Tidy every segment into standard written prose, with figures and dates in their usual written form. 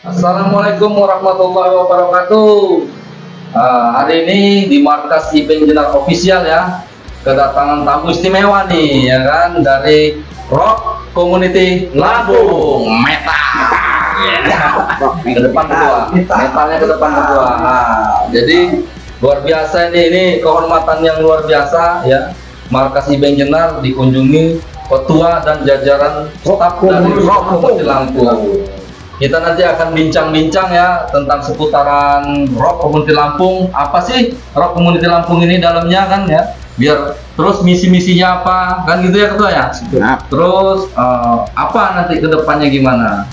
Assalamualaikum warahmatullahi wabarakatuh. Hari ini di markas IPEN Jenar Official ya, kedatangan tamu istimewa nih ya kan, dari Rock Community Lampung Meta. Ke depan kedua, metalnya ke depan kedua. Jadi luar biasa ini kehormatan yang luar biasa ya. Markas IPEN Jenar dikunjungi ketua dan jajaran staf dari Rock Community Lampung. Kita nanti akan bincang-bincang ya tentang seputaran Rock Community Lampung. Apa sih Rock Community Lampung ini dalamnya kan ya? Biar terus misi-misinya apa kan gitu ya ketua ya. Terus apa nanti kedepannya gimana?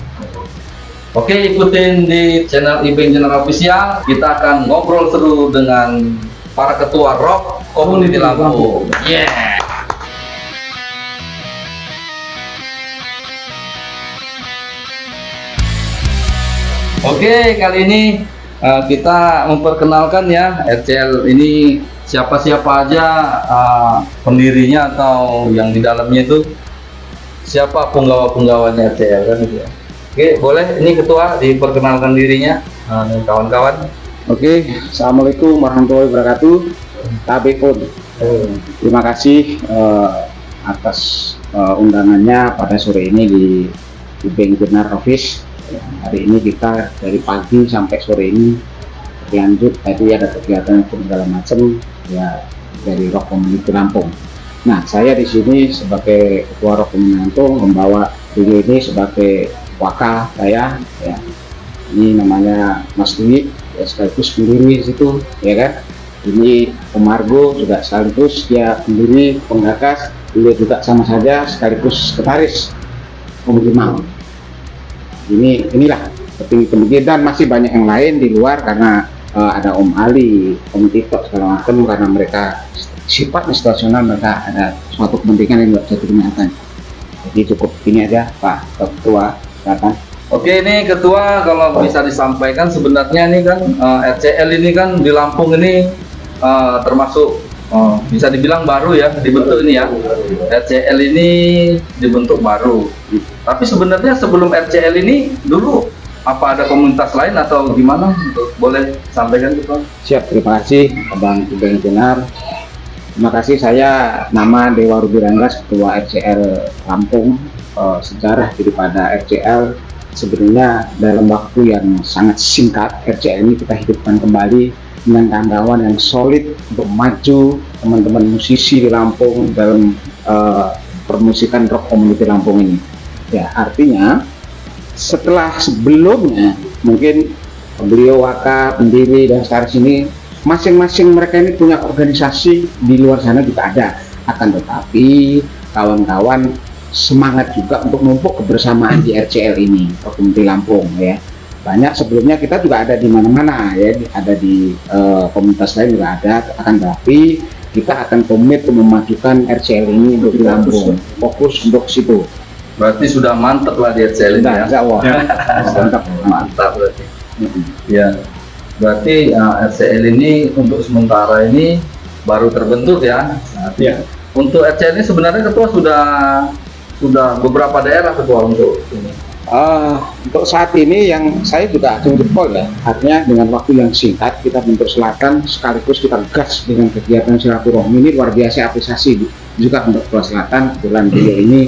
Oke, ikutin di channel IPEN Jenar Official. Kita akan ngobrol seru dengan para ketua Rock Community Lampung. Yeah. Oke, kali ini kita memperkenalkan ya RCL ini siapa-siapa aja pendirinya atau yang di dalamnya itu siapa penggawa-penggawanya RCL kan gitu ya. Oke, boleh ini ketua diperkenalkan dirinya kawan-kawan. Oke, assalamualaikum warahmatullahi wabarakatuh. Tabekun. Terima kasih atas undangannya pada sore ini di IPEN Jenar Office. Hari ini kita dari pagi sampai sore ini lanjut, tadi ada kegiatan segala macam ya dari Rock Community Lampung. Nah, saya di sini sebagai ketua Rock Community Lampung membawa diri ini sebagai wakil saya ya. Ini namanya Mas Dwi ya, sekaligus pendiri di situ ya kan. Ini Pemargo juga sekaligus dia pendiri penggagas, beliau juga sama saja sekaligus sekretaris Komite Mau. Inilah penting dan masih banyak yang lain di luar karena ada Om Ali, Om Tito segala macam, karena mereka sifatnya situasional, mereka ada suatu kepentingan yang tidak bisa dihindarkan. Jadi cukup ini aja Pak Ketua, silakan. Oke, ini ketua kalau bisa disampaikan sebenarnya ini kan RCL ini kan di Lampung ini termasuk bisa dibilang baru ya dibentuk ini ya. RCL ini dibentuk baru. Tapi sebenarnya sebelum RCL ini dulu apa ada komunitas lain atau gimana? Boleh sampaikan ketua? Siap, terima kasih Abang IPEN Jenar. Terima kasih, saya nama Dewa Ruby Ranggas, Ketua RCL Lampung. Sejarah daripada RCL sebenarnya dalam waktu yang sangat singkat RCL ini kita hidupkan kembali dengan kawan-kawan yang solid untuk maju teman-teman musisi di Lampung dalam permusikan Rock Community Lampung ini. Ya, artinya setelah sebelumnya mungkin beliau waka pendiri dan sekarang sini masing-masing mereka ini punya organisasi di luar sana juga ada, akan tetapi kawan-kawan semangat juga untuk numpuk kebersamaan di RCL ini Rock Community Lampung ya. Banyak sebelumnya kita juga ada di mana-mana ya, ada di komunitas lain juga ada, akan tetapi kita akan komit untuk memajukan RCL ini untuk di Lampung, fokus untuk situ. Berarti sudah mantap lah di RCL ini ya. Mantap berarti. Ya, berarti RCL ini untuk sementara ini baru terbentuk ya. Ya. Untuk RCL ini sebenarnya ketua sudah beberapa daerah ketua untuk ini. Untuk saat ini yang saya juga acung jempol ya, artinya dengan waktu yang singkat kita bentuk Selatan sekaligus kita gas dengan kegiatan silaturahmi ini luar biasa, apresiasi juga untuk Ketua Selatan. Kebetulan beliau ini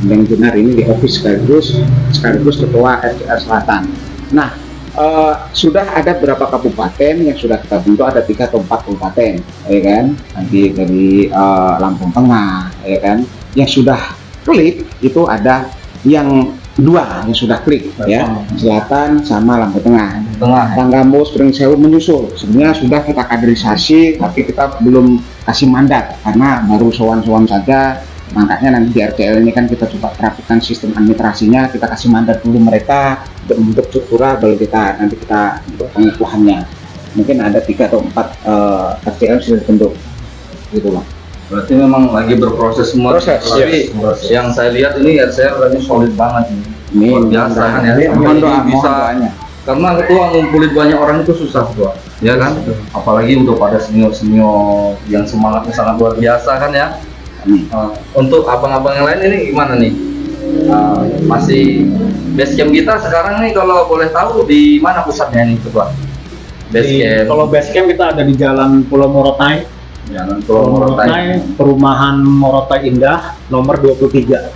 yang Jenar ini di office sekaligus ketua RCL Selatan. Nah, sudah ada berapa kabupaten yang sudah kita bentuk, ada 3 atau 4 kabupaten ya kan, nanti dari Lampung Tengah ya kan, yang sudah klik itu ada yang 2 yang sudah klik ya, Selatan sama Lampung Tengah. Tanggamu Spring Sewu menyusul, sebenarnya sudah kita kaderisasi tapi kita belum kasih mandat karena baru sowan-sowan saja. Makanya nanti di RCL ini kan kita coba terapkan sistem administrasinya, kita kasih mandat dulu mereka untuk membentuk struktural, baru kita nanti kita untuk pengukuhannya. Mungkin ada 3 atau 4 RCL sudah dibentuk gitu Bang. Berarti memang lagi berproses semua. Tapi yang saya lihat ini RCL lagi solid banget ini. Luar biasa kan ya. Bisa karena ketua ngumpulin banyak orang itu susah ketua, ya kan? Apalagi udah pada senior yang semangatnya sangat luar biasa kan ya. Untuk abang-abang yang lain ini gimana nih? Masih base camp kita sekarang nih kalau boleh tahu di mana pusatnya nih Ketua? Kalau base camp kita ada di Jalan Pulau Morotai, Jalan Pulau Morotai, Perumahan Morotai Indah, nomor 23,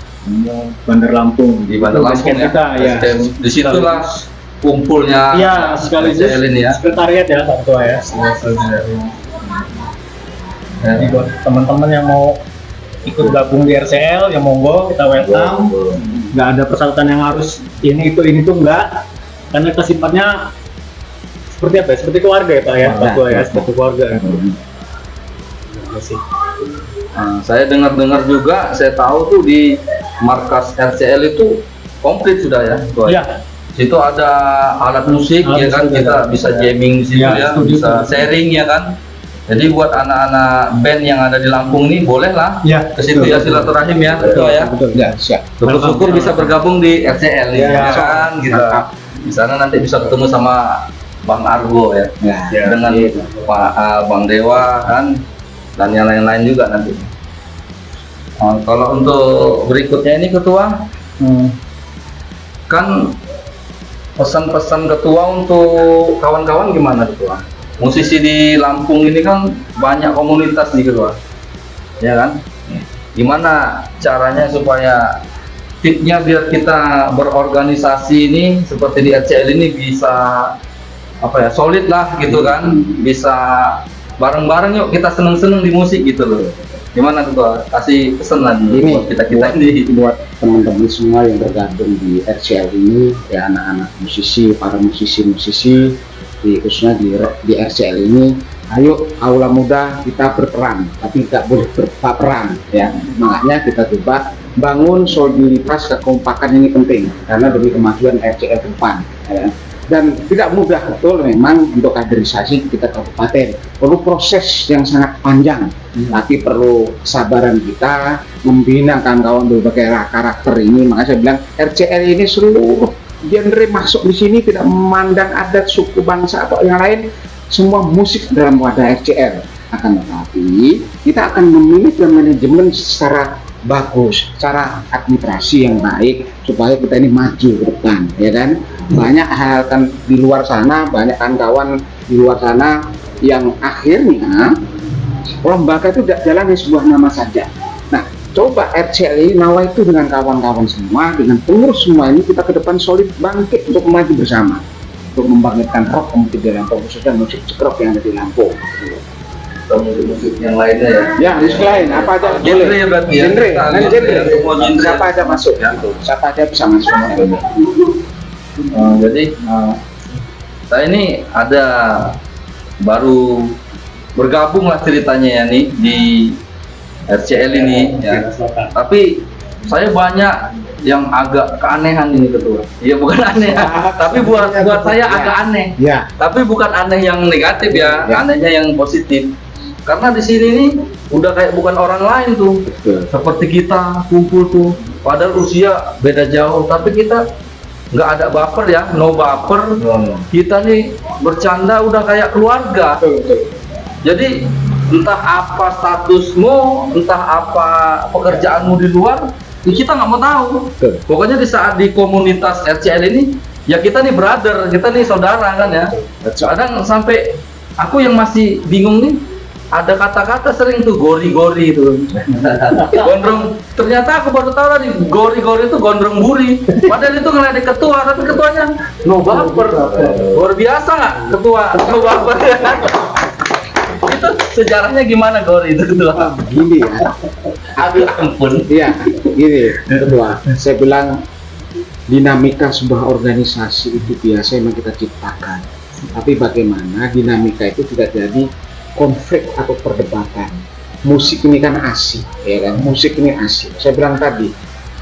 Bandar Lampung. di Bandar Itu base Lampung camp ya. kita, ya. Base camp. Di situlah kumpulnya Iya, sekaligus RCL ini ya. sekretariat ya Pak Ketua ya. Jadi buat teman-teman yang mau ikut gabung di RCL, yang monggo kita welcome. Nggak ada persyaratan yang harus ini tuh enggak, karena kita sifatnya seperti apa ya? Seperti keluarga ya Pak ya, Pak Ketua ya, seperti keluarga. Saya dengar-dengar juga, saya tahu tuh di markas RCL itu komplit sudah ya, Ketua. Iya. Situ ada alat musik Alat ya kan, musik kita ada. bisa jamming di situ Ya, ya, studio. bisa sharing ya kan. Jadi buat anak-anak band yang ada di Lampung nih boleh lah Iya. ke situ ya, silaturahim ya, Ketua ya. Betul. Ya, siap. Syukur-syukur bisa bergabung di RCL nih, Ya. ya kan, gitu. Di sana nanti bisa ketemu sama Bang Argo ya, Ya, dengan Pak Bang Dewa kan, dan yang lain-lain juga nanti. Kalau untuk berikutnya ini Ketua, kan pesan-pesan Ketua untuk kawan-kawan gimana Ketua? Musisi di Lampung ini kan banyak komunitas nih Ketua, ya kan? Gimana caranya supaya tipnya biar kita berorganisasi ini seperti di RCL ini bisa apa ya, solid lah gitu kan, bisa bareng-bareng yuk kita seneng-seneng di musik gitu loh. Gimana Ketua? Kasih pesan lagi Ini buat kita ini. buat teman-teman semua yang bergabung di RCL ini, ya anak-anak musisi, para musisi-musisi khususnya di RCL ini, ayo aula muda kita berperan, tapi tidak boleh berperan ya. Makanya kita coba bangun soliditas, kekompakan ini penting karena demi kemajuan RCL ke depan ya. Dan tidak mudah betul memang untuk kaderisasi kita kabupaten, perlu proses yang sangat panjang, tapi perlu kesabaran kita membina kawan-kawan berbagai karakter ini. Makanya saya bilang RCL ini seluruh genre masuk di sini, tidak memandang adat, suku, bangsa atau yang lain, semua musik dalam wadah RCL. Akan tetapi kita akan memilih dan manajemen secara bagus, secara administrasi yang baik supaya kita ini maju ke depan, ya kan? Banyak hal kan di luar sana, banyak kan kawan di luar sana yang akhirnya lembaga itu tidak jalan di sebuah nama saja. Nah, coba RCL ini nawa itu dengan kawan-kawan semua, dengan pengurus semua ini kita ke depan solid bangkit untuk maju bersama, untuk membangkitkan rock musik di Lampung, khususnya musik rock yang ada di Lampung. Musik yang lainnya ya. Ya, musik lain apa aja Genre boleh. ya berarti ya. Genre, Kita kan lihat genre. ya, semua genre. Siapa aja masuk Ya. gitu. Siapa aja bisa masuk. Jadi saya ini ada baru bergabung lah ceritanya ya nih di RCL ini ya. Tapi saya banyak yang agak keanehan ini Ketua. Iya bukan aneh, tapi buat saya agak aneh. Ya, Tapi bukan aneh yang negatif ya, Ya. anehnya yang positif. Karena di sini nih udah kayak bukan orang lain tuh. betul. Seperti kita kumpul tuh, padahal usia beda jauh, tapi kita nggak ada baper ya, no baper. Kita nih bercanda udah kayak keluarga. Betul. Jadi entah apa statusmu, entah apa pekerjaanmu di luar, ya kita nggak mau tahu. Betul. Pokoknya di saat di komunitas RCL ini, ya kita nih brother, kita nih saudara kan ya. Kadang sampai aku yang masih bingung nih, ada kata-kata sering tuh gori-gori itu. Gondrong, ternyata aku baru tahu tadi gori-gori itu gondrong buri. Padahal itu ngeledek ketua, tapi ketuanya no baper. Luar biasa nggak ketua no baper? Itu sejarahnya gimana gori itu ketua? Gini ya. Aduh ampun. Iya, gini, Ketua. Saya bilang dinamika sebuah organisasi itu biasa yang kita ciptakan. Tapi bagaimana dinamika itu tidak jadi konflik atau perdebatan. Musik ini kan asik, ya kan? Musik ini asik. Saya bilang tadi,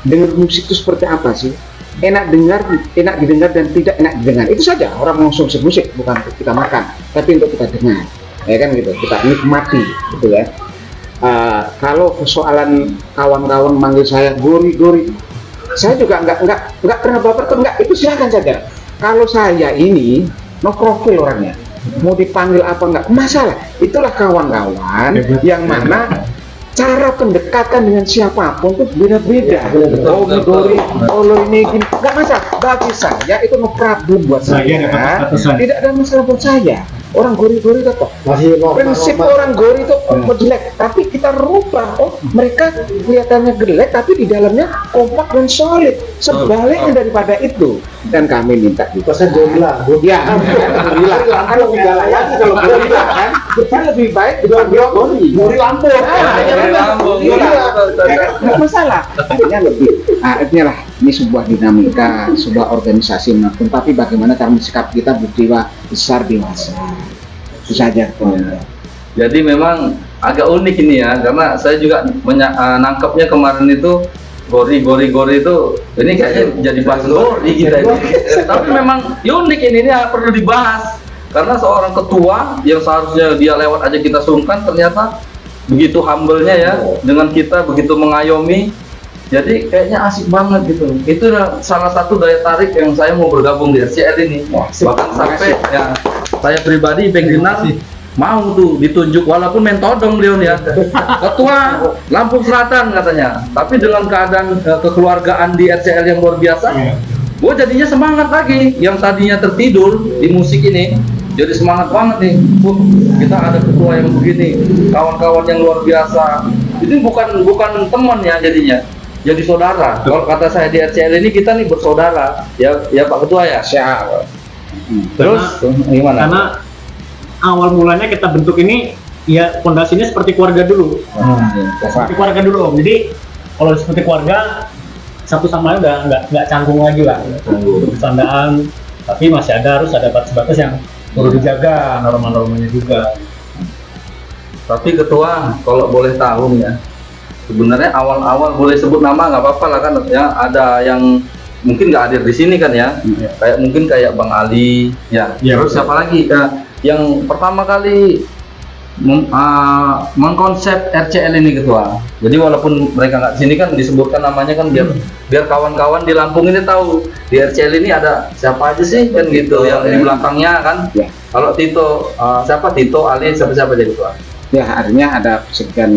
dengar musik itu seperti apa sih? Enak dengar, enak didengar dan tidak enak didengar. Itu saja orang mengonsumsi musik, bukan untuk kita makan, tapi untuk kita dengar. Ya kan gitu, kita nikmati, gitu ya. Kalau persoalan kawan-kawan manggil saya gori-gori, saya juga nggak pernah baper tuh, nggak, itu silakan saja. Kalau saya ini no profil orangnya, mau dipanggil apa nggak masalah. Itulah kawan-kawan yang mana cara pendekatan dengan siapapun tuh beda-beda. Oh, ini Gori, oh lo ini gini, nggak masalah. Bagi saya itu no problem buat saya. Tidak ada masalah buat saya. Orang Gori-Gori tetap. Prinsip orang Gori itu jelek, tapi kita rubah. Oh, mereka kelihatannya jelek, tapi di dalamnya kompak dan solid. Sebaliknya daripada itu. Dan kami minta juga. Pesan gorila. Ya, gorila. Kan lebih galak lagi kalau gorila kan. Kan lebih baik dipanggil Gori. Gori Lampung. Nggak masalah. Artinya lebih. Artinya lah ini sebuah dinamika, sebuah organisasi manapun. Tapi bagaimana cara sikap kita berjiwa besar dewasa. Itu saja. Jadi memang agak unik ini ya, karena saya juga nangkepnya kemarin itu Gori itu ini kayaknya jadi bahas Gori kita ini. Tapi memang unik ini perlu dibahas karena seorang ketua yang seharusnya dia lewat aja kita sungkan, ternyata begitu humble-nya ya dengan kita, begitu mengayomi. Jadi kayaknya asik banget gitu. Itu salah satu daya tarik yang saya mau bergabung di RCL ini. Bahkan sampai ya saya pribadi pengen mau tuh ditunjuk, walaupun mentodong beliau ya, ketua Lampung Selatan katanya. Tapi dengan keadaan kekeluargaan di RCL yang luar biasa, gue jadinya semangat lagi. Yang tadinya tertidur di musik ini jadi semangat banget nih. Kita ada ketua yang begini, kawan-kawan yang luar biasa. Ini bukan teman ya jadinya, jadi saudara. Kalau kata saya di RCL ini kita nih bersaudara ya Pak Ketua ya. Siap. Terus gimana? Karena awal mulanya kita bentuk ini ya fondasinya seperti keluarga dulu. Seperti keluarga dulu Om. Jadi kalau seperti keluarga satu sama lain udah nggak canggung lagi lah. Bercandaan, tapi masih harus ada batas-batas yang perlu dijaga, norma-normanya juga. Tapi ketua kalau boleh tahu ya, sebenarnya awal-awal boleh sebut nama nggak apa-apa lah kan ya, ada yang mungkin nggak hadir di sini kan ya, kayak Bang Ali ya, terus siapa lagi yang pertama kali mengkonsep RCL ini ketua. Jadi walaupun mereka nggak di sini kan disebutkan namanya kan biar kawan-kawan di Lampung ini tahu di RCL ini ada siapa aja sih kan gitu yang di belakangnya kan. Kalau Tito siapa Tito Ali siapa jadi ketua. Ya, artinya ada sekian,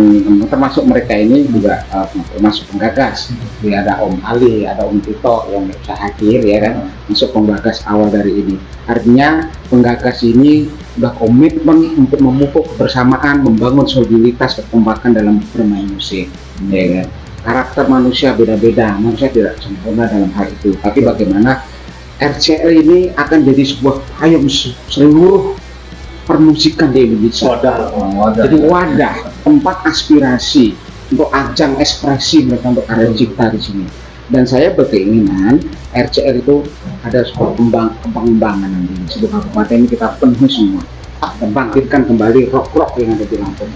termasuk mereka ini juga termasuk penggagas. Jadi ada Om Ali, ada Om Tito yang bisa hadir ya kan, masuk penggagas awal dari ini. Artinya penggagas ini sudah komitmen untuk memupuk kebersamaan, membangun soliditas, kekompakan dalam bermain musik. Ya kan? Karakter manusia beda-beda, manusia tidak sempurna dalam hal itu. Tapi bagaimana RCL ini akan jadi sebuah payung seluruh permusikan di Indonesia. Jadi wadah, tempat aspirasi untuk ajang ekspresi mereka untuk karya cipta di sini. Dan saya berkeinginan RCL itu ada sebuah pengembangan nanti. Sebuah kabupaten ini kita penuhi semua dan bangkitkan kembali rock yang ada di Lampung.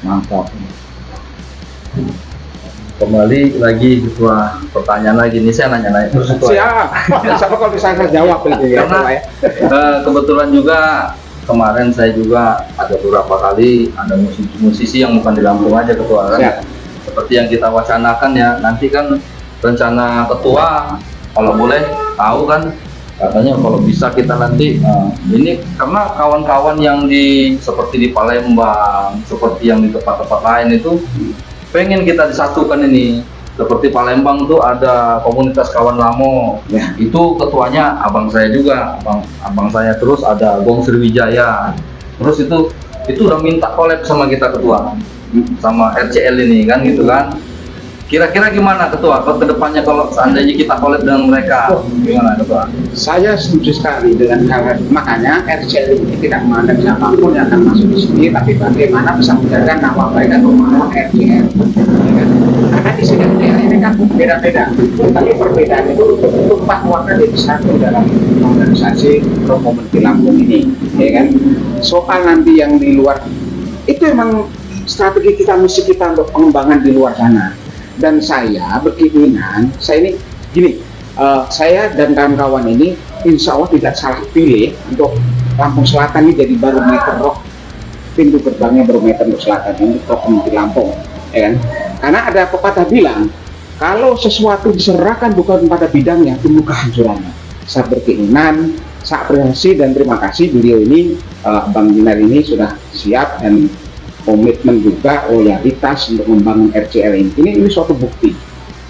Mantap. Kembali lagi ketua, pertanyaan lagi nih, saya nanya terus ketua. Siap. Siapa kalau bisa saya jawab itu ya. Karena kebetulan juga kemarin saya juga ada beberapa kali ada musisi yang bukan di Lampung aja ketua kan. Seperti yang kita wacanakan ya, nanti kan rencana ketua kalau boleh tahu kan, katanya kalau bisa kita nanti ini karena kawan-kawan yang seperti di Palembang, seperti yang di tempat-tempat lain itu pengen kita disatukan ini. Seperti Palembang tuh ada komunitas kawan Lamo, itu ketuanya abang saya juga, abang saya. Terus ada Gong Sriwijaya, terus itu udah minta collab sama kita ketua, sama RCL ini kan gitu kan. Kira-kira gimana ketua? Kalau kedepannya kalau seandainya kita collab dengan mereka, gimana ketua? Saya setuju sekali dengan hal makanya RCL ini tidak memandang siapapun yang akan masuk di sini, tapi bagaimana bisa menjaga nama baik dan nama RCL. Karena di sini ini kan beda-beda, tapi perbedaan itu tumpah warna jadi satu dalam organisasi Promomen di Lampung ini, ya kan? Soal nanti yang di luar itu emang strategi kita, misi kita untuk pengembangan di luar sana. Dan saya berkeinginan, saya ini gini, saya dan kawan-kawan ini insya Allah tidak salah pilih untuk Lampung Selatan ini jadi barometer rock, pintu gerbangnya barometer untuk Selatan ini rock di Lampung, ya kan? Karena ada pepatah bilang, kalau sesuatu diserahkan bukan pada bidangnya, tunggu kehancurannya. Saya berkeinginan, saya apresiasi dan terima kasih beliau ini, Bang Dinar ini sudah siap dan komitmen juga, loyalitas untuk membangun RCL ini. Ini suatu bukti.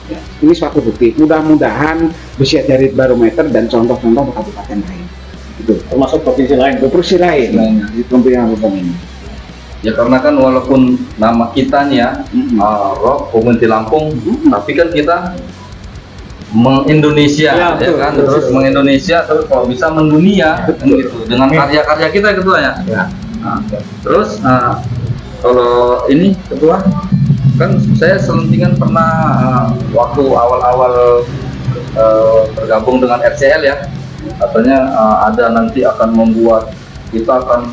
Ya, ini suatu bukti. Mudah-mudahan bisa jadi barometer dan contoh-contoh kabupaten lain. Itu termasuk provinsi lain. provinsi lain di pemerintahan ini. Ya karena kan walaupun nama kita nih ya Rock Community Lampung, tapi kan kita mengindonesia Ya, ya, betul, kan, betul, terus betul. mengindonesia terus kalau bisa mendunia kan gitu dengan karya-karya kita ketua ya. Ya. Nah, terus kalau ini ketua kan saya selentingan pernah waktu awal-awal bergabung dengan RCL ya, katanya ada nanti akan membuat, kita akan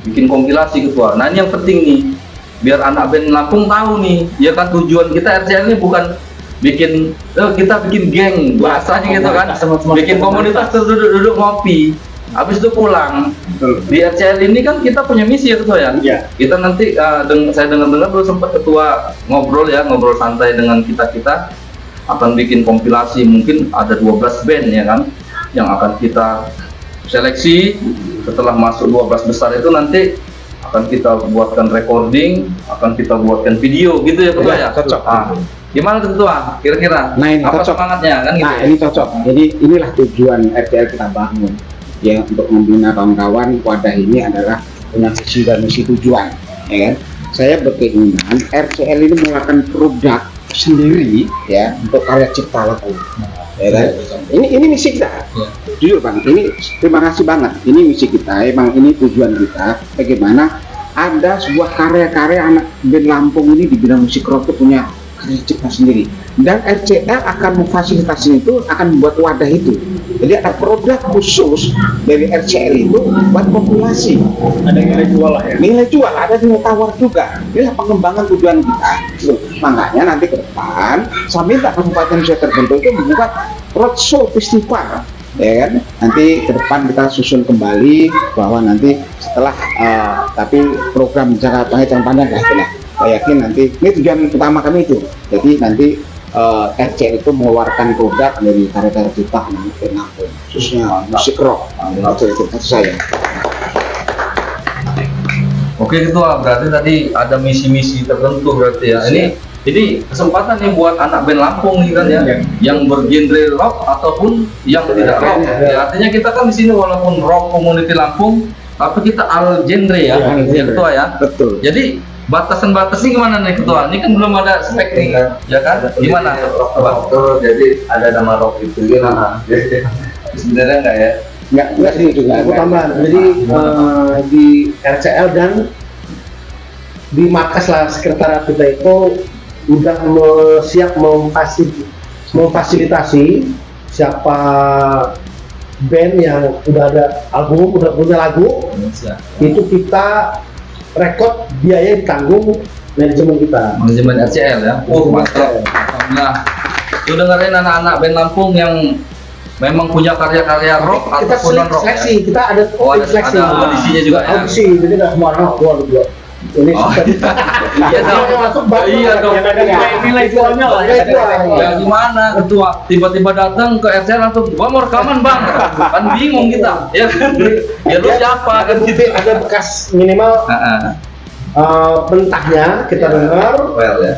bikin kompilasi ketua. Nah ini yang penting nih, biar anak band Lampung tahu nih, ya kan tujuan kita RCL ini bukan bikin kita bikin geng bahasanya gitu kan, bikin komunitas terus duduk-duduk ngopi, habis itu pulang. Di RCL ini kan kita punya misi ya ketua ya. Iya. Kita nanti saya dengar-dengar dulu sempat ketua ngobrol santai dengan kita akan bikin kompilasi, mungkin ada 12 band ya kan yang akan kita seleksi. Setelah masuk 12 besar itu nanti akan kita buatkan recording, akan kita buatkan video gitu ya ketua ya. Cocok. Gimana tuh ketua kira-kira? Nah, ini apa cocok. semangatnya kan gitu? Nah ini cocok. Jadi inilah tujuan RCL kita bangun, ya, untuk membina kawan-kawan. Wadah ini adalah punya visi dan misi tujuan, ya kan. Saya berkeinginan RCL ini mengeluarkan produk sendiri ya untuk karya cipta lagu, ya kan. Ini misi kita. Ya. Jujur bang, ini terima kasih banget. Ini misi kita, emang ini tujuan kita. Bagaimana ada sebuah karya-karya anak band Lampung ini di bidang musik rock itu punya karya cipta sendiri, dan RCL akan memfasilitasi itu, akan membuat wadah itu. Jadi ada produk khusus dari RCL itu buat populasi. Ada nilai jual lah ya. Nilai jual, ada nilai tawar juga. Inilah pengembangan tujuan kita. Makanya nanti ke depan saya minta kabupaten saya terbentuk itu membuat roadshow festival, ya kan. Nanti ke depan kita susun kembali bahwa nanti setelah tapi program jangka panjang lah itulah. Saya yakin nanti ini tujuan utama kami itu. Jadi nanti RCL itu mengeluarkan produk dari karya-karya cipta anak Lampung, khususnya musik rock. Itu saya. Oke ketua, berarti tadi ada misi-misi tertentu berarti ya. Ini kesempatan nih buat anak band Lampung nih kan ya, yang bergenre rock ataupun yang tidak rock. Ya, artinya kita kan di sini walaupun rock community Lampung, tapi kita all genre ya, ya ketua ya. Betul. Jadi batasan-batasnya gimana nih ketua? Ini kan belum ada spek nih, ya kan? Gimana? Rock tuh jadi ada nama rock itu gitu. Sebenarnya enggak ya? Enggak sih juga. Aku tambahan, jadi di RCL dan di markas lah sekretariat kita itu udah siap memfasilitasi siapa band yang udah ada album, udah punya lagu, itu kita rekod, biaya ditanggung manajemen kita. Manajemen RCL ya. Mantap. Alhamdulillah. Lu dengerin anak-anak band Lampung yang memang punya karya-karya rock Kita ataupun non rock ya. seleksi, kita ada seleksi. ada audisinya juga ya. Audisi, jadi nggak semua orang keluar juga. Ini Oh, iya dong. masuk banget. Iya dong. Yang ada nilai jualnya lah. Nilai jual. Ya gimana ketua tiba-tiba datang ke RCL langsung gua mau rekaman bang, kan bingung kita ya kan, ya lu siapa kan gitu. Ada bekas minimal mentahnya kita dengar, Well ya,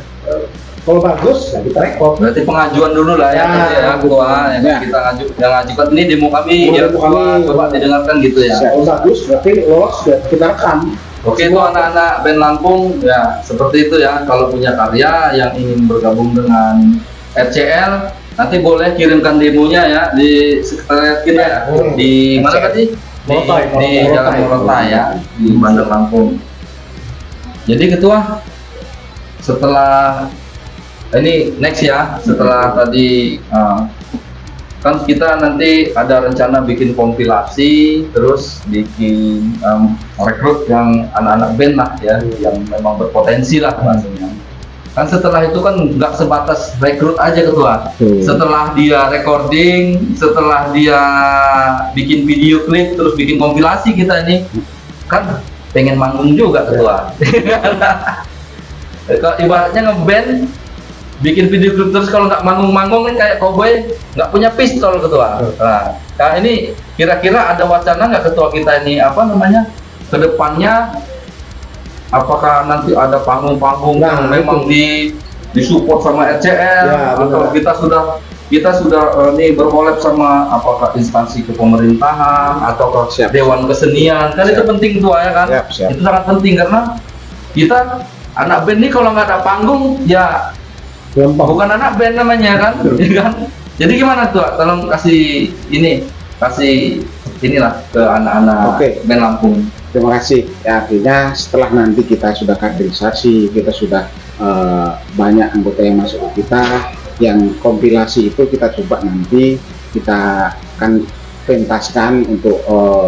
kalau bagus ya kita rekod. berarti pengajuan dulu lah ya, Ya, ketua yang ya. kita ngajukan ini demo kami Demo ya kami. ketua, coba didengarkan gitu ya. Kalau bagus berarti lolos ya kita rekam. Oke itu anak-anak band Lampung ya seperti itu ya, kalau punya karya yang ingin bergabung dengan RCL nanti boleh kirimkan demonya ya di sekretariat kita ya. Di mana tadi? Di Jalan Morotai ya, di Bandar Lampung. Jadi ketua, setelah ini next ya, setelah tadi kan kita nanti ada rencana bikin kompilasi, terus bikin rekrut yang anak-anak band lah ya, yang memang berpotensi lah maksudnya. Kan setelah itu kan nggak sebatas rekrut aja ketua. Setelah dia recording, setelah dia bikin video klip, terus bikin kompilasi kita ini kan pengen manggung juga ketua. Kalau ibaratnya ngeband, bikin video klip terus kalau nggak manggung-manggung kan kayak cowboy nggak punya pistol ketua. Nah ini kira-kira ada wacana nggak ketua kita ini apa namanya kedepannya apakah nanti ada panggung-panggung Nah, yang memang disupport sama RCL Ya, atau benar. kita sudah nih berkolab sama apakah instansi kepemerintahan atau ke Siap. dewan kesenian, kan itu Siap. penting tuh ya kan. Siap, siap. Itu sangat penting karena kita anak band ini kalau nggak ada panggung ya gampang. bukan anak band namanya kan, ya kan. Jadi gimana tuh? Tolong kasih inilah ke anak-anak Oke. band Lampung. Terima kasih. Ya, artinya setelah nanti kita sudah kaderisasi, kita sudah banyak anggota yang masuk ke kita, yang kompilasi itu kita coba nanti kita akan pentaskan untuk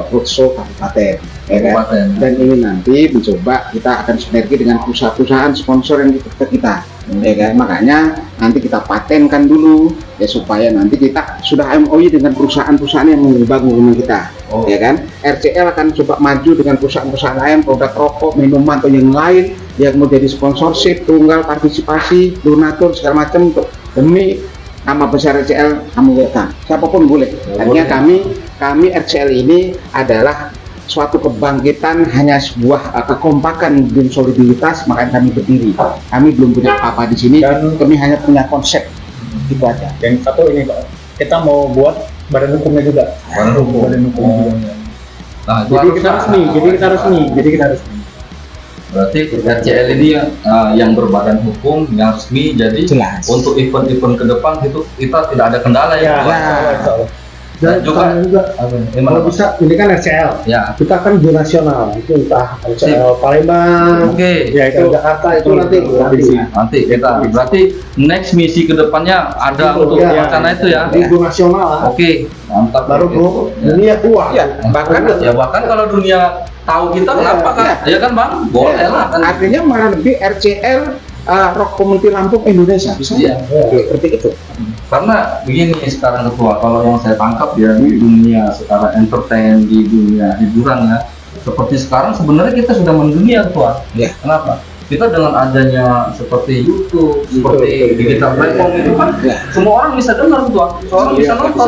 roadshow kabupaten, ya kan? Kabupaten. Dan ini nanti mencoba kita akan sinergi dengan perusahaan-perusahaan sponsor yang ikut ke kita, ya kan? Makanya nanti kita patenkan dulu ya supaya nanti kita sudah MOU dengan perusahaan-perusahaan yang membangun hubungan kita, Oh. ya kan? RCL akan coba maju dengan perusahaan-perusahaan lain, produk rokok, minuman atau yang lain yang mau jadi sponsorship, tunggal, partisipasi, donatur segala macam untuk demi nama besar RCL kamu welcome. Siapapun boleh. Artinya kami RCL ini adalah suatu kebangkitan, hanya sebuah kekompakan dan soliditas, makanya kami berdiri. Kami belum punya apa-apa di sini, Dan- kami hanya punya konsep. Itu aja. Dan satu ini Pak, kita mau buat badan hukumnya juga. Badan hukum. Badan hukum juga. Nah, itu Jadi harus kita ada. resmi, jadi kita resmi. Berarti RCL ini yang berbadan hukum, yang resmi. Jadi Jelas. untuk event-event ke depan itu kita tidak ada kendala Ya, ya. Ya. insya Allah. Dan juga- juga Gimana, kalau Pak? bisa ini kan RCL, Ya. kita kan go nasional, itu entah RCL Palembang, Oke. Ya itu Jakarta itu nanti Nanti kita berarti next misi ke depannya ada Itu, untuk ya. rencana itu ya. di go nasional lah. Oke, mantap. Baru Oke. bro, Ya. dunia uang. Ya, bahkan Bahkan kalau dunia tahu kita kenapa kan? Ya kan Bang? Boleh lah kan. artinya malah lebih RCL Rock Community Lampung Indonesia bisa. Iya. Seperti itu. Karena begini sekarang ketua, kalau yang saya tangkap ya di dunia sekarang entertain, di dunia hiburan ya, seperti sekarang sebenarnya kita sudah mendunia ketua. Ya. Kenapa? Kita dengan adanya seperti YouTube, seperti digital platform itu kan, Ya. semua orang bisa dengar ketua, semua orang bisa nonton.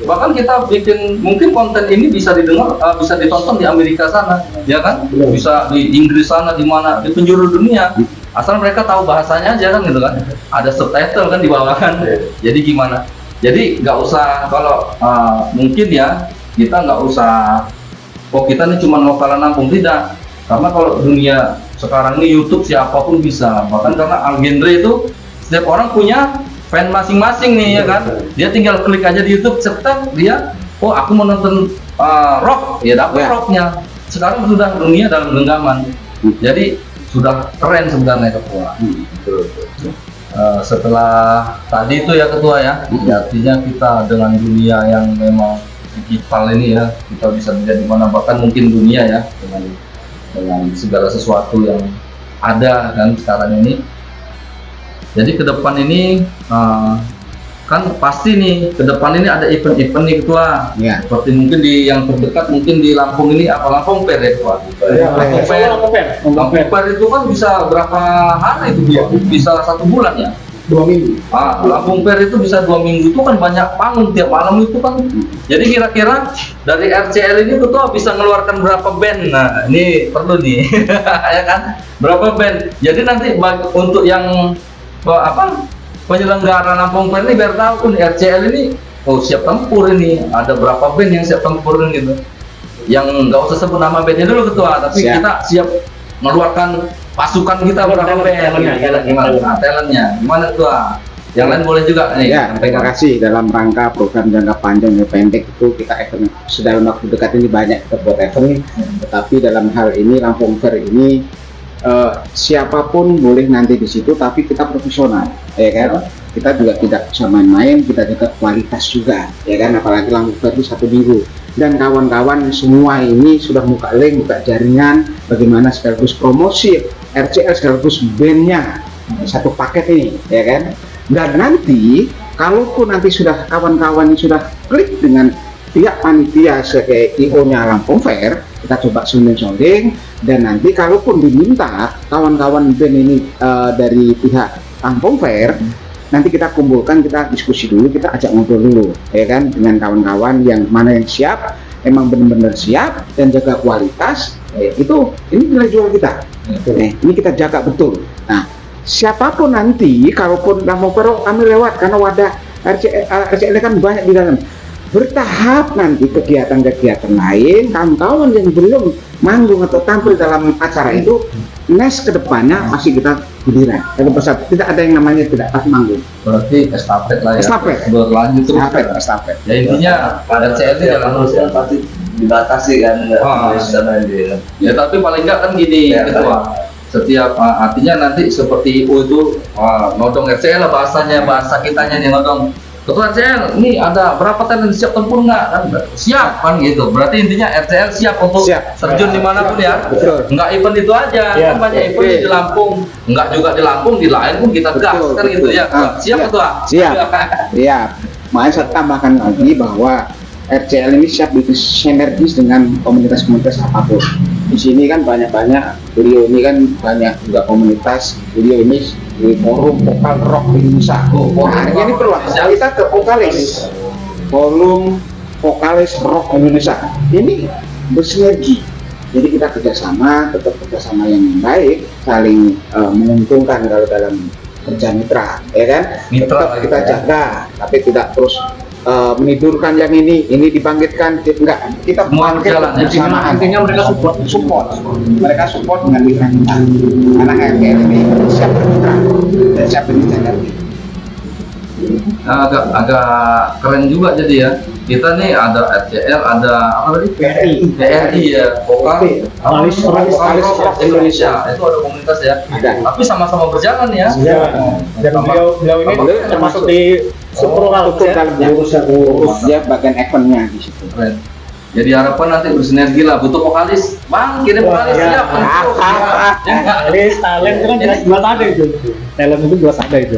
Bahkan kita bikin mungkin konten ini bisa didengar, bisa ditonton di Amerika sana, ya kan? Bisa di Inggris sana, di mana, di penjuru dunia. Asal mereka tahu bahasanya aja kan gitu kan. Ada subtitle kan di bawah kan. Jadi gimana? Jadi nggak usah kalau mungkin ya kita nggak usah. Oh kita nih cuma lokalan Lampung, tidak. Karena kalau dunia sekarang ini YouTube siapapun bisa. Bahkan karena genre itu setiap orang punya fan masing-masing nih ya kan. Dia tinggal klik aja di YouTube, cetak dia. Oh aku mau nonton rock, ya dapat Ya. rocknya. Sekarang sudah dunia dalam genggaman. Jadi sudah keren sebenarnya ketua. Setelah tadi itu ya ketua ya, artinya kita dengan dunia yang memang digital ini ya, kita bisa menjadi mana bahkan mungkin dunia ya dengan segala sesuatu yang ada kan sekarang ini. Jadi ke depan ini kan pasti nih ke depan ini ada event-event nih ketua. Ya. Seperti mungkin di yang terdekat mungkin di Lampung ini apa Lampung Fair ya ketua. Ya, Lampung Fair. Lampung Fair itu kan bisa berapa hari itu dia? Bisa 1 bulan ya. 2 minggu. Lampung Fair itu bisa 2 minggu itu kan banyak panggung tiap malam itu kan. Jadi kira-kira dari RCL ini ketua bisa mengeluarkan berapa band? Nah ini perlu nih, ya kan? Berapa band? Jadi nanti untuk yang penyelenggara Lampung Fair ini biar tahu nih RCL ini siap tempur ini. Ada berapa band yang siap tempur gitu? Yang nggak usah sebut nama bandnya dulu ketua, tapi Siap. kita siap mengeluarkan pasukan kita berapa band? Gimana? Talentnya gimana ketua? Yang lain boleh juga nih. Ya, terima kasih. Dalam rangka program jangka panjang dan pendek itu kita event dalam waktu dekat ini banyak kita buat event, tetapi dalam hal ini Lampung Fair ini siapapun boleh nanti di situ, tapi kita profesional, ya kan? Kita juga tidak bisa main-main, kita juga kualitas juga, ya kan? Apalagi Lampung Fair itu 1 minggu. Dan kawan-kawan semua ini sudah buka link, buka jaringan, bagaimana sekaligus promosi RCL sekaligus bandnya satu paket ini, ya kan? Dan nanti kalaupun nanti sudah kawan-kawan ini sudah klik dengan pihak panitia sebagai IO-nya Lampung Fair, kita coba sonding-sonding, dan nanti kalaupun diminta kawan-kawan band ini dari pihak Lampung Fair, nanti kita kumpulkan, kita diskusi dulu, kita ajak ngobrol dulu, ya kan, dengan kawan-kawan yang mana yang siap, emang benar-benar siap dan jaga kualitas, itu ini nilai jual kita. Ini kita jaga betul. Nah, siapapun nanti, kalaupun mau perok kami lewat, karena wadah RCL kan banyak di dalam. Bertahap nanti kegiatan-kegiatan lain, kawan-kawan yang belum manggung atau tampil dalam acara itu, next kedepannya masih kita giliran. Tidak ada yang namanya tidak manggung. Berarti estafet lah ya. Estafet. Berlanjut terus. Estafet. Ya intinya RCL ini dalam manusia pasti dibatasi kan, nggak bisa main dia. ya tapi paling enggak kan gini Ya, ketua. Setiap artinya nanti seperti IO itu nodong RCL lah bahasa kitanya nih nodong. Ketua RCL, ini ada berapa talent siap tempur nggak? Kan siap kan gitu. Berarti intinya RCL siap untuk Siap. terjun dimanapun ya. Betul. Nggak event itu aja, Ya, kan banyak oke. event di Lampung. Nggak juga di Lampung, di lain pun kita gas Betul, kan betul. gitu ya. Siap Siap. ketua. Siap. Ya, makanya saya tambahkan lagi bahwa RCL ini siap sinergis dengan komunitas-komunitas apapun. Di sini kan banyak-banyak, beliau ini kan banyak juga komunitas, beliau ini di forum vokal rock Indonesia. Nah, ini perlu kita ke vokalis, forum vokalis rock Indonesia. Ini bersinergi. Jadi kita kerjasama, tetap kerjasama yang baik, saling menguntungkan kalau dalam kerja mitra, ya kan? Mitra Tetap kita ya. jaga, tapi tidak terus menidurkan yang ini dibangkitkan, enggak, kita Semua bangkit berjalan, ya. bersamaan. Intinya mereka support, mereka support dengan mitra kita, karena RCL ini siap bermitra dan siap berbicara. Nah, agak keren juga jadi ya. Kita nih ada RCL, ada apa tadi? PRI ya, vokal Vokalis rock. Vokalis rock Indonesia. Itu ada komunitas ya. Ada. Tapi sama-sama berjalan ya. Ya, dan beliau ini Beliau termasuk di struktural Betul, ya. dalamnya urus dia bagian eventnya di situ. Keren. Jadi harapan nanti bersinergi lah. Butuh vokalis, bang, kirim vokalis Ya. siap. Untuk. Vokalis, talent itu kan jelas ada itu. Talent itu jelas ada itu.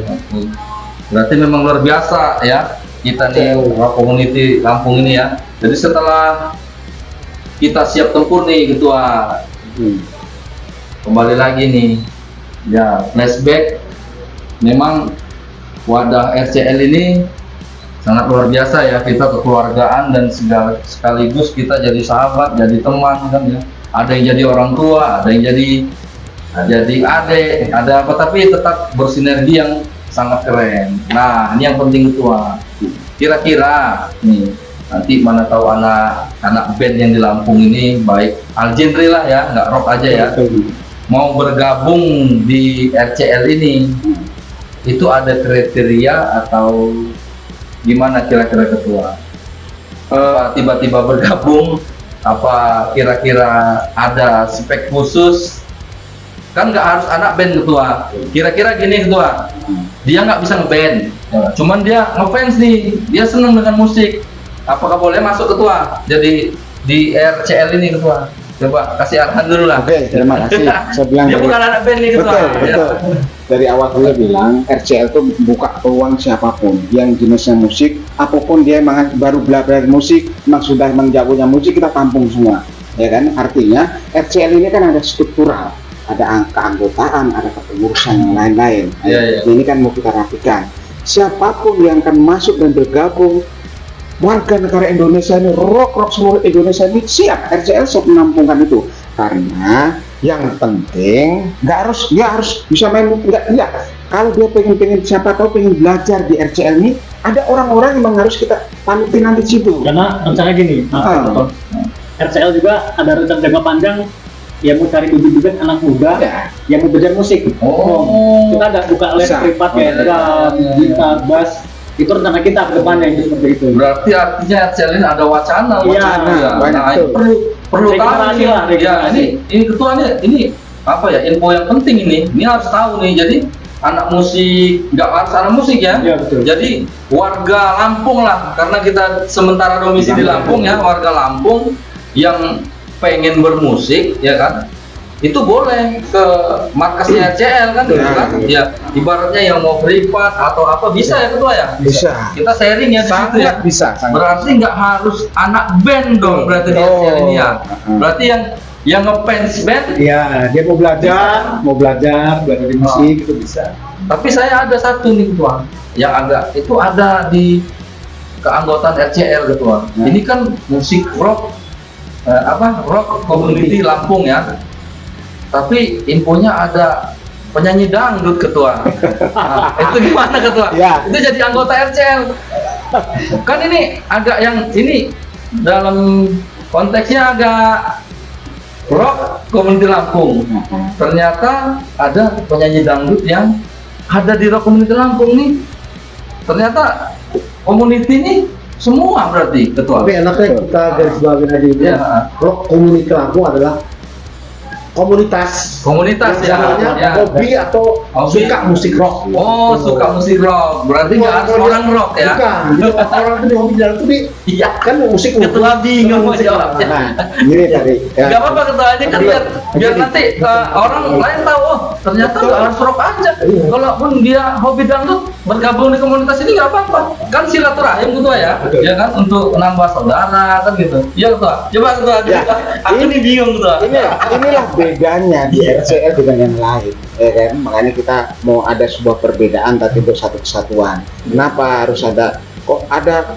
Berarti memang luar biasa ya kita nih rock community Lampung ini ya. Jadi setelah kita siap tempur nih ketua, kembali lagi nih ya flashback. Memang wadah RCL ini sangat luar biasa ya, kita kekeluargaan dan sekaligus kita jadi sahabat, jadi teman kan ya. Ada yang jadi orang tua, ada yang jadi adik, ada apa, tapi tetap bersinergi yang sangat keren. Nah, ini yang penting ketua. Kira-kira nih nanti mana tahu anak band yang di Lampung ini baik all genre lah ya, nggak rock aja ya, mau bergabung di RCL ini, itu ada kriteria atau gimana kira-kira ketua? Apa tiba-tiba bergabung? Apa kira-kira ada spek khusus? Kan nggak harus anak band ketua. Kira-kira gini ketua, dia nggak bisa ngeband, cuman dia ngefans nih, dia seneng dengan musik. Apakah boleh masuk ketua? Jadi di RCL ini ketua. Coba kasih arahan dulu lah. Oke, terima kasih. Saya bilang Dia dari- bukan anak band nih ketua. betul, Ya. betul. Dari awal gue bilang RCL itu buka peluang siapapun yang jenisnya musik, apapun dia memang baru belajar musik, memang sudah menjagonya musik, kita tampung semua, ya kan? Artinya RCL ini kan ada struktural, ada keanggotaan, ada kepengurusan yang lain-lain. Iya, iya. Ini kan mau kita rapikan. Siapapun yang akan masuk dan bergabung, warga negara Indonesia ini, rock seluruh Indonesia ini siap, RCL siap menampungkan itu. Karena yang penting nggak harus, dia harus bisa main, nggak, iya. Kalau dia pengen siapa tahu pengen belajar di RCL ini, ada orang-orang yang memang harus kita panutin nanti situ. Karena rencana gini, Ah. RCL juga ada rencana jangka panjang yang mau cari bibit-bibit anak muda Ya. yang mau belajar musik. Oh. Kita ada buka les Bisa. privat kayak drum, gitar, bass. Itu rencana kita ke depannya itu seperti itu. Berarti artinya RCL ini ada wacana. Iya, Ya. banyak Nah, ini tuh. perlu tahu Regenerasi nih. lah, Ya, regenerasi. ini ketua ini apa ya, info yang penting ini. Ini harus tahu nih. Jadi anak musik, nggak harus anak musik ya. Iya, betul. Jadi warga Lampung lah, karena kita sementara domisili di Lampung ya, warga Lampung yang pengen bermusik ya kan, itu boleh ke markasnya RCL kan, gitu kan? Ya, ibaratnya yang mau privat atau apa bisa ya ketua ya. Bisa. Kita sharing ya di situ ya. Sangat bisa. Sangat. Berarti nggak harus anak band dong berarti di RCL ini ya. Berarti yang ngefans band. Iya, dia mau belajar di musik itu bisa. Tapi saya ada satu nih ketua, yang agak itu ada di keanggotaan RCL ketua. Ya. Ini kan musik rock, rock community Lampung ya. tapi infonya ada penyanyi dangdut ketua. Nah, itu gimana ketua? Ya. Itu jadi anggota RCL. Kan ini agak yang ini dalam konteksnya agak rock Community Lampung. Ternyata ada penyanyi dangdut yang ada di rock Community Lampung nih. Ternyata community ini semua berarti ketua. Tapi enaknya kita garis bawahi aja itu. Ya. Rock Community Lampung adalah komunitas Ya. namanya Ya. hobi atau Hobi. suka musik rock. Oh, suka musik rock. Berarti nggak harus Kalau orang dia- rock ya? Bukan, jadi orang itu di hobi jalan itu Iya. kan musik Ketua bingung mau musik jawabnya. Nah, ini tadi. Ya. Gak apa-apa ketua aja kan biar nanti orang lain tahu, oh ternyata nggak harus rock aja. Iya. Kalaupun dia hobi dangdut bergabung di komunitas ini nggak apa-apa. Kan silaturahim ketua ya, ya kan untuk menambah saudara kan gitu. Iya ketua. Coba ketua. Ya. Aku nih bingung ketua. Inilah bedanya di RCL dengan yang lain, ya kan? Makanya kita mau ada sebuah perbedaan tapi untuk satu kesatuan. Kenapa harus ada? Kok ada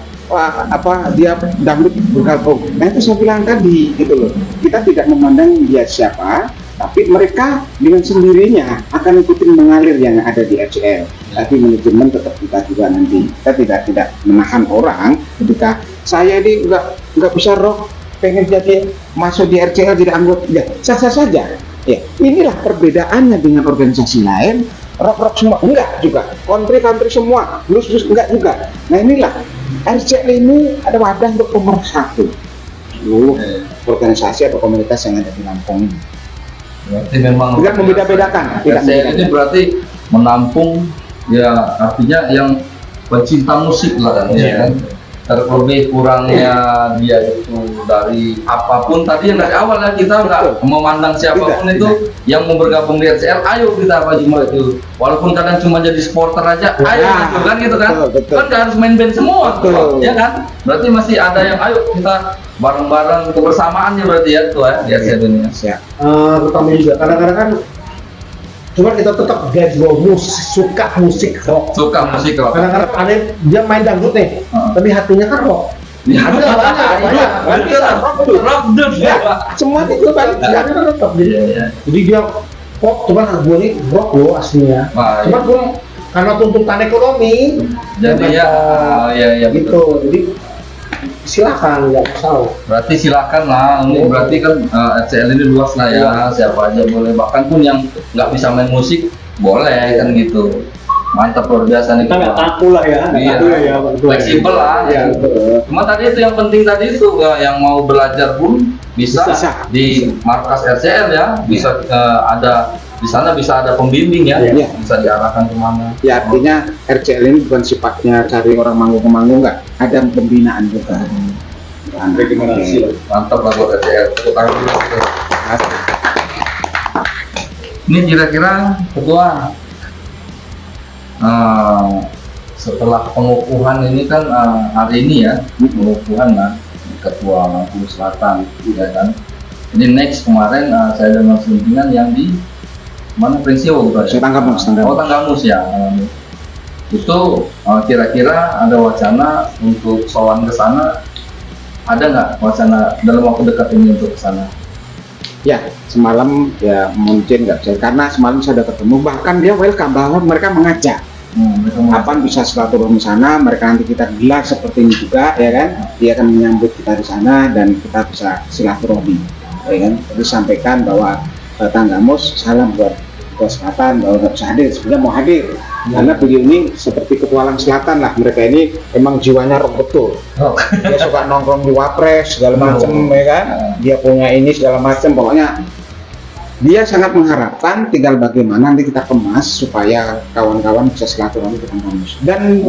dia dangdut bergabung? Nah itu saya bilang tadi gitu loh. Kita tidak memandang dia siapa, tapi mereka dengan sendirinya akan ikutin mengalir yang ada di RCL. Tapi manajemen tetap kita juga nanti. Kita tidak menahan orang ketika saya ini nggak bisa rock, pengen jadi masuk di RCL jadi anggota, ya sah-sah saja. Ya, inilah perbedaannya dengan organisasi lain. Rock semua enggak juga, country semua, blues enggak juga. Nah inilah RCL ini ada wadah untuk pemersatu seluruh organisasi atau komunitas yang ada di Lampung ini. Berarti memang Tidak membeda-bedakan, tidak RCL ini membeda-bedakan. berarti menampung ya artinya yang pecinta musik lah kan, ya kan. Terlebih kurangnya dia itu dari apapun tadi yang dari awal ya kita nggak memandang siapapun Tidak, itu yang mau bergabung di RCL, ayo kita Pak Jumlah itu walaupun kadang cuma jadi supporter aja, ayo Ya, gitu kan gitu kan, betul. kan nggak harus main band semua, Betul. ya kan, berarti masih ada yang ayo kita bareng-bareng kebersamaannya berarti ya tuh ya di RCL ini. Ya. Terutama juga kadang-kadang kan cuma kita tetap garis bawah suka musik rock. Suka musik rock. Kadang-kadang ada yang dia main dangdut nih, tapi hatinya kan rock. Ya, Ada banyak. rock Ya, semua itu balik. Ada kan tetap jadi. Iya, iya. Jadi dia pop, cuman gue nih rock loh aslinya. Wah, Cuman gue karena tuntutan ekonomi, jadi ya, ya betul. gitu. Jadi silakan nggak masalah. Berarti silakan lah, ini berarti kan RCL ini luas lah ya, siapa aja boleh, bahkan pun yang nggak bisa main musik boleh kan gitu. Mantap luar biasa nih. Kita nggak kaku lah ya, nggak Iya. kaku ya betul. Fleksibel lah. Iya, betul. Cuma tadi itu yang penting tadi itu yang mau belajar pun bisa, Bisa. di markas RCL ya, bisa ada di sana bisa ada pembimbing ya, Iya. bisa diarahkan kemana. Ya artinya RCL ini bukan sifatnya cari orang manggung ke manggung, enggak. Ada pembinaan juga. Regenerasi lah. Mantap lah buat RCL. Tepuk tangan dulu. Ini kira-kira ketua setelah pengukuhan ini kan hari ini ya pengukuhan lah ketua Lampung Selatan ya kan. Ini next kemarin saya dengar selentingan yang di mana Prinsio bukan? Saya Tanggamus. Oh Tanggamus ya. Itu kira-kira ada wacana untuk sowan ke sana, ada nggak wacana dalam waktu dekat ini untuk ke sana? Ya, semalam ya mungkin nggak bisa karena semalam saya sudah ketemu, bahkan dia welcome bahwa mereka mengajak Mereka mau- kapan bisa silaturahmi sana, mereka nanti kita gelar seperti ini juga ya kan, dia akan menyambut kita di sana dan kita bisa silaturahmi ya kan. Jadi sampaikan bahwa Tanggamus salam buat Selatan bahwa nggak bisa hadir, sebenarnya mau hadir karena beliau ini seperti petualang selatan lah, mereka ini emang jiwanya rock betul. Oh. Dia suka nongkrong di Wapres segala macem ya kan, dia punya ini segala macem, pokoknya dia sangat mengharapkan tinggal bagaimana nanti kita kemas supaya kawan-kawan bisa silaturahmi ke Tanggamus dan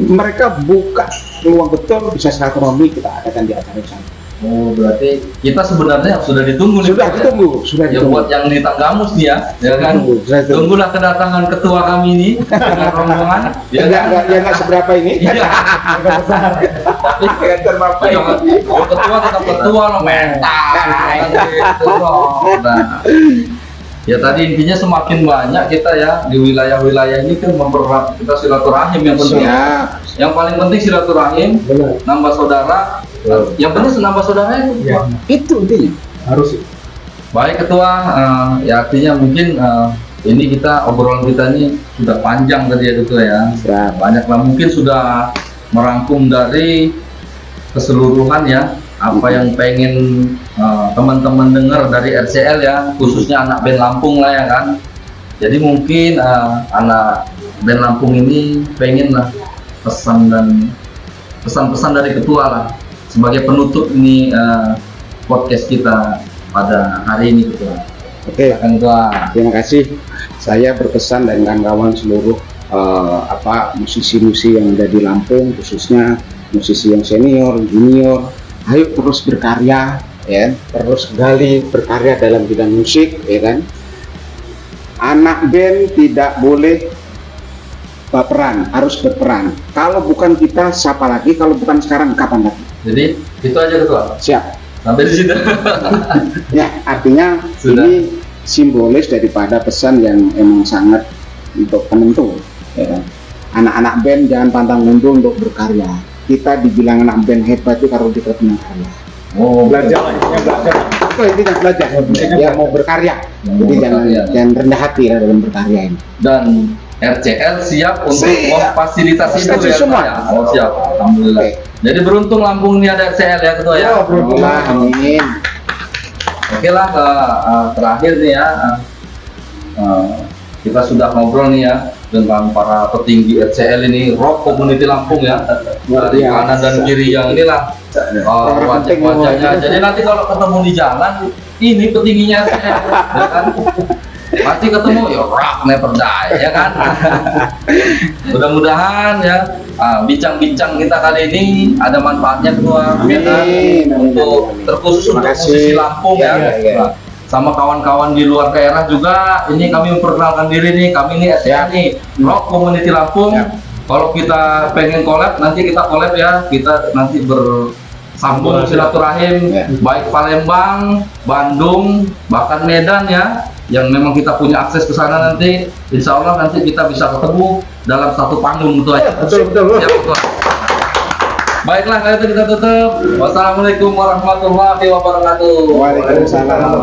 mereka buka peluang betul bisa silaturahmi kita adakan di acara di sana. Oh berarti kita sebenarnya sudah ditunggu nih. Sudah Pak, ya? ditunggu, sudah Ya ditunggu. buat yang di Tanggamus dia, ya kan. Sudah ditunggu. Tunggulah kedatangan ketua kami ini dengan rombongan. Ya nggak seberapa ini. Iya. Tapi ketua tetap ketua lo mental. Ya tadi intinya semakin banyak kita ya di wilayah-wilayah ini kan mempererat kita silaturahim yang penting. Siap. Yang paling penting silaturahim, Benar. nambah saudara. Yang penting nambah saudara itu. Iya. Itu intinya. Harus sih. Baik ketua, ya artinya mungkin ini kita obrolan kita ini sudah panjang tadi ya ketua ya. Siap. Banyak lah, mungkin sudah merangkum dari keseluruhan ya apa yang pengen teman-teman dengar dari RCL ya, khususnya anak band Lampung lah ya kan. Jadi mungkin anak band Lampung ini pengen lah pesan-pesan dari ketua lah sebagai penutup ini podcast kita pada hari ini ketua. Oke, Silakan ketua. terima kasih. Saya berpesan dan kawan-kawan seluruh musisi-musisi yang ada di Lampung, khususnya musisi yang senior, junior, ayo terus berkarya, ya, terus gali berkarya dalam bidang musik, ya kan. Anak band tidak boleh baperan, harus berperan. Kalau bukan kita, siapa lagi? Kalau bukan sekarang, kapan lagi? Jadi itu aja ketua. Siap. Sampai di situ. Ya, artinya Sudah. ini simbolis daripada pesan yang emang sangat untuk penentu, ya kan? Anak-anak band jangan pantang mundur untuk berkarya. Kita dibilang anak band hebat itu kalau kita punya karya. Oh, Belajar lah, ya, belajar. Itu intinya belajar. Ya mau berkarya. Jadi jangan rendah hati ya dalam berkarya ini. Dan RCL siap untuk Siap. memfasilitasi itu Fasilitasi ya semua. Ketua, ya? Oh siap, alhamdulillah. Oke. Jadi beruntung Lampung ini ada RCL ya ketua ya. Allah, amin. Oke lah, terakhir nih ya, kita sudah ngobrol nih ya dengan para petinggi RCL ini, rock community Lampung ya, dari Iya. kanan dan kiri yang inilah wajah-wajahnya. Jadi nanti kalau ketemu di jalan, ini petingginya RCL, ya kan? Pasti ketemu ya rock never die, ya kan? Mudah-mudahan ya bincang-bincang kita kali ini ada manfaatnya ketua, ya kan? Amin. Untuk terkhusus Terima untuk kasih. musisi Lampung Ya, ya. ya, ya. Sama kawan-kawan di luar daerah juga, ini kami memperkenalkan diri nih, kami ini SCA nih, Rock Community Lampung. Ya. Kalau kita pengen collab, nanti kita collab ya, kita nanti bersambung silaturahim, Ya. baik Palembang, Bandung, bahkan Medan ya, yang memang kita punya akses ke sana nanti, insya Allah nanti kita bisa ketemu dalam satu panggung itu aja. Betul. Ya, betul. Baiklah, kalau itu kita tutup. Wassalamualaikum warahmatullahi wabarakatuh. Waalaikumsalam.